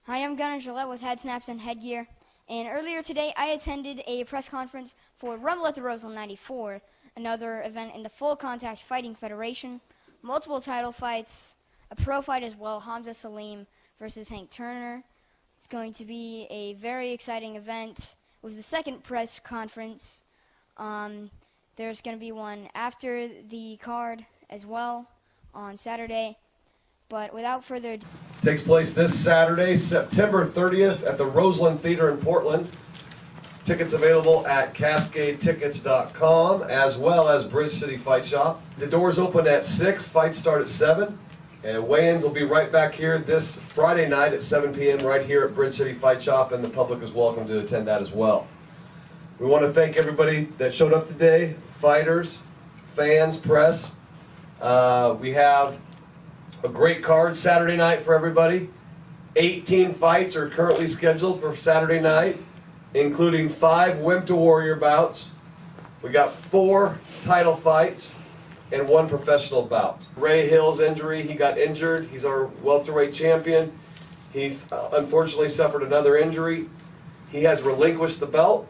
Hi, I'm Gunner Gillett with Head Snaps and Headgear, and earlier today I attended a press conference for Rumble at the Roseland 94, another event in the Full Contact Fighting Federation, multiple title fights, a pro fight as well, Hamza Salim versus Hank Turner. It's going to be a very exciting event. It was the second press conference. There's going to be one after the card as well on Saturday. But without further ado, Takes place this Saturday, September 30th at the Roseland Theater in Portland. Tickets available at CascadeTickets.com as well as Bridge City Fight Shop. The doors open at 6, fights start at 7, and weigh-ins will be right back here this Friday night at 7 p.m. right here at Bridge City Fight Shop, and the public is welcome to attend that as well. We want to thank everybody that showed up today, fighters, fans, press. We have a great card Saturday night for everybody. 18 fights are currently scheduled for Saturday night, including 5 Wimp to Warrior bouts. We got 4 title fights and 1 professional bout. Ray Hill's injury, he got injured. He's our welterweight champion. He's unfortunately suffered another injury. He has relinquished the belt,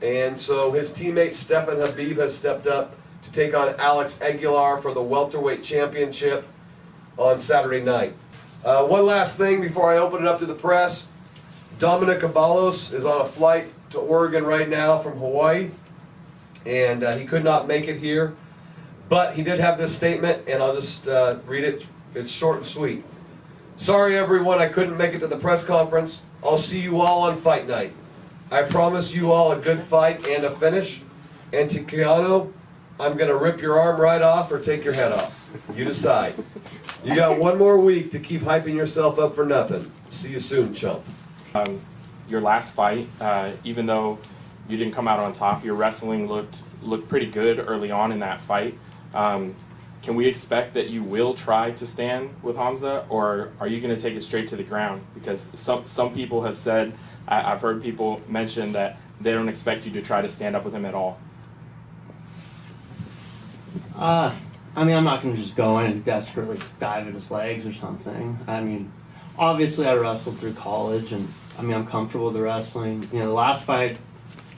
and so his teammate Stefan Habib has stepped up to take on Alex Aguilar for the welterweight championship on Saturday night. One last thing before I open it up to the press. Dominic Abalos is on a flight to Oregon right now from Hawaii, and he could not make it here. But he did have this statement, and I'll just read it. It's short and sweet. Sorry everyone, I couldn't make it to the press conference. I'll see you all on fight night. I promise you all a good fight and a finish. And to Keanu, I'm going to rip your arm right off or take your head off. You decide. You got 1 more week to keep hyping yourself up for nothing. See you soon, chump. Your last fight, even though you didn't come out on top, your wrestling looked pretty good early on in that fight. Can we expect that you will try to stand with Hamza, or are you going to take it straight to the ground? Because some people have said, I've heard people mention that they don't expect you to try to stand up with him at all. I mean, I'm not going to just go in and desperately dive at his legs or something. I mean, obviously I wrestled through college, and I mean, I'm comfortable with the wrestling. You know, the last fight,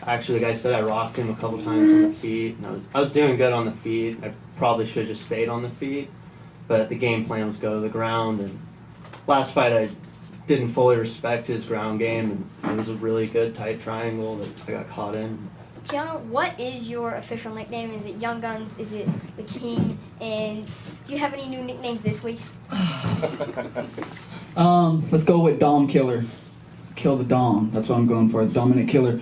actually, like I said, I rocked him a couple times on the feet. And I was doing good on the feet. I probably should have just stayed on the feet, but the game plan was go to the ground. And last fight, I didn't fully respect his ground game, and it was a really good tight triangle that I got caught in. Keanu, what is your official nickname? Is it Young Guns? Is it the King? And do you have any new nicknames this week? Let's go with Dom Killer. Kill the Dom. That's what I'm going for. Dominic Killer.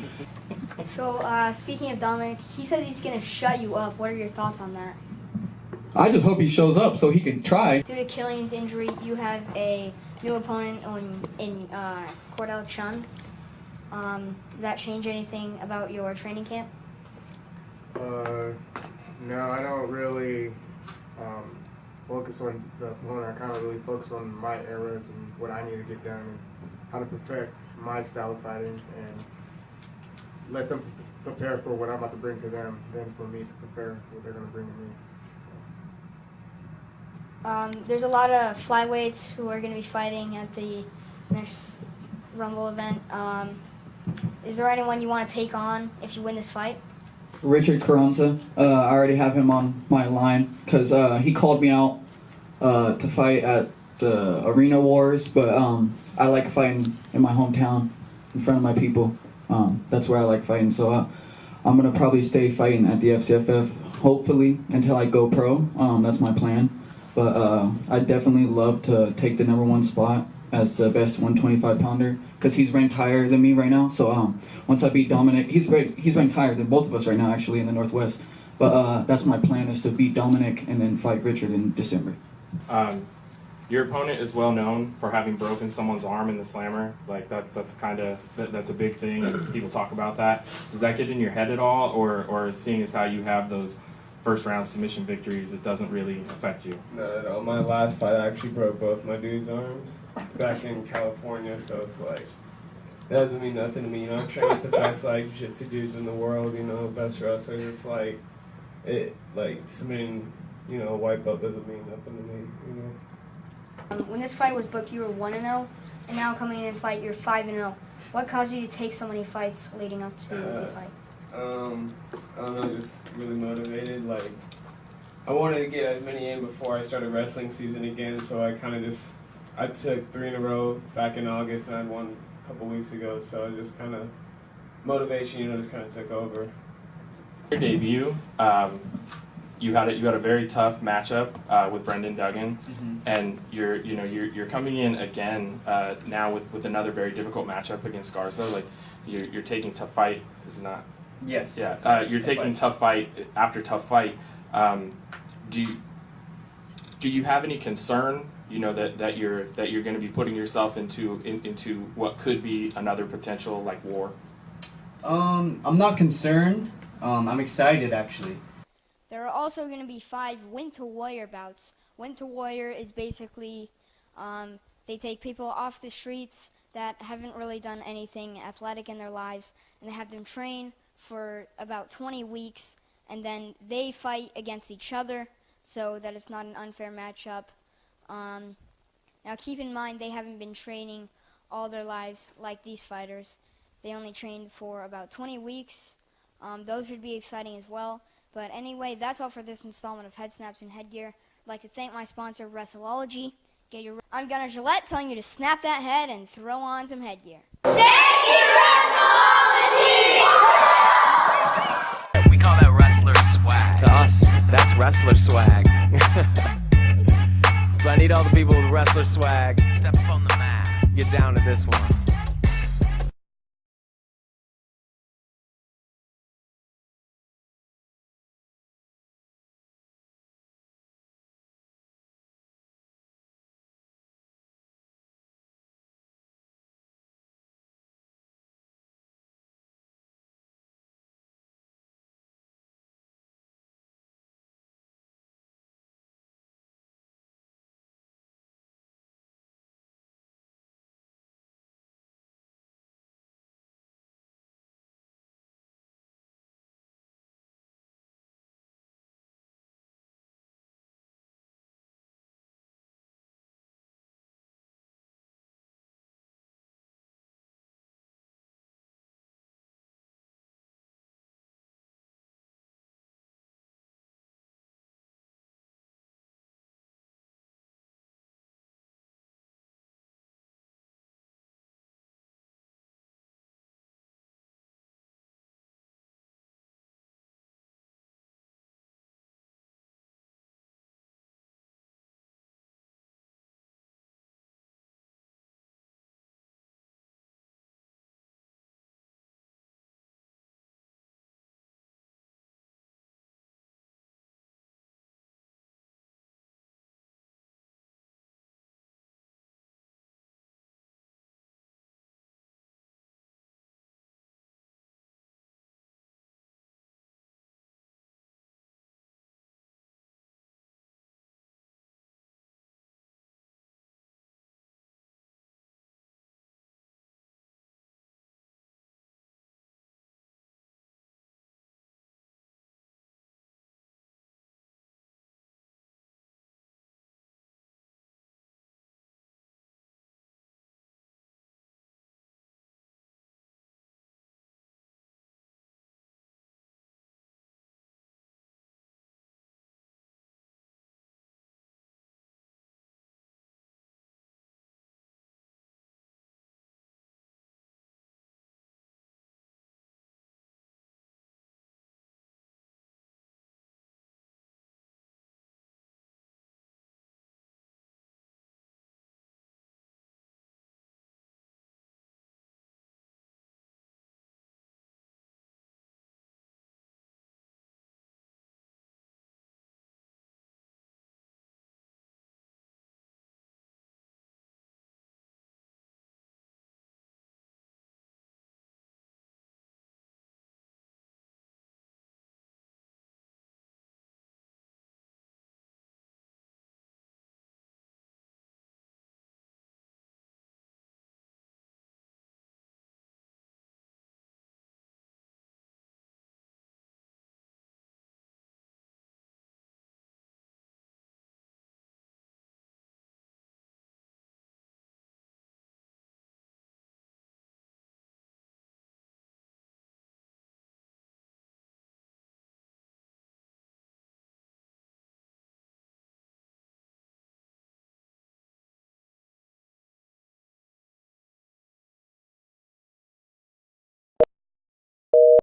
So, speaking of Dominic, he says he's going to shut you up. What are your thoughts on that? I just hope he shows up so he can try. Due to Killian's injury, you have a new opponent in Cordell Chun. Does that change anything about your training camp? No, I don't really focus on the opponent. I kind of really focus on my errors and what I need to get done and how to perfect my style of fighting and let them prepare for what I'm about to bring to them, then for me to prepare what they're going to bring to me. There's a lot of flyweights who are going to be fighting at the next Rumble event. Is there anyone you want to take on if you win this fight? Richard Carranza. I already have him on my line because he called me out to fight at the Arena Wars, but I like fighting in my hometown in front of my people. That's where I like fighting, so I'm going to probably stay fighting at the FCFF, hopefully, until I go pro. That's my plan. But I'd definitely love to take the #1 spot as the best 125-pounder because he's ranked higher than me right now. So once I beat Dominic, he's ranked higher than both of us right now, actually, in the Northwest. But that's my plan, is to beat Dominic and then fight Richard in December. Your opponent is well known for having broken someone's arm in the slammer. Like that's a big thing, and people talk about that. Does that get in your head at all, or seeing as how you have those first round submission victories, it doesn't really affect you? No. My last fight, I actually broke both my dude's arms back in California, so it's like, it doesn't mean nothing to me. You know, I'm training with the best like jiu-jitsu dudes in the world, you know, best wrestlers. It's like, submitting, you know, a white belt doesn't mean nothing to me, you know. When this fight was booked, you were 1-0. and now coming in and fight, you're 5-0. What caused you to take so many fights leading up to the fight? I don't know, just really motivated. Like, I wanted to get as many in before I started wrestling season again, so I took 3 in a row back in August, and I had one a couple weeks ago, so it just kind of, motivation, just kind of took over. Your debut, you had a very tough matchup with Brendan Duggan, and you're coming in again now with another very difficult matchup against Garza. Like you're taking tough fight, is it not? Yes. Yeah. You're taking tough fight after tough fight. Do you have any concern? That you're going to be putting yourself into what could be another potential like war. I'm not concerned. I'm excited actually. There are also going to be 5 Winter Warrior bouts. Winter Warrior is basically, they take people off the streets that haven't really done anything athletic in their lives, and they have them train for about 20 weeks, and then they fight against each other so that it's not an unfair matchup. Now keep in mind they haven't been training all their lives like these fighters. They only trained for about 20 weeks. Those would be exciting as well. But anyway, that's all for this installment of Head Snaps and Headgear. I'd like to thank my sponsor, Wrestleology. I'm Gunner Gillett, telling you to snap that head and throw on some headgear. We call that wrestler swag. To us, that's wrestler swag. So I need all the people with wrestler swag. Step up on the mat. Get down to this one.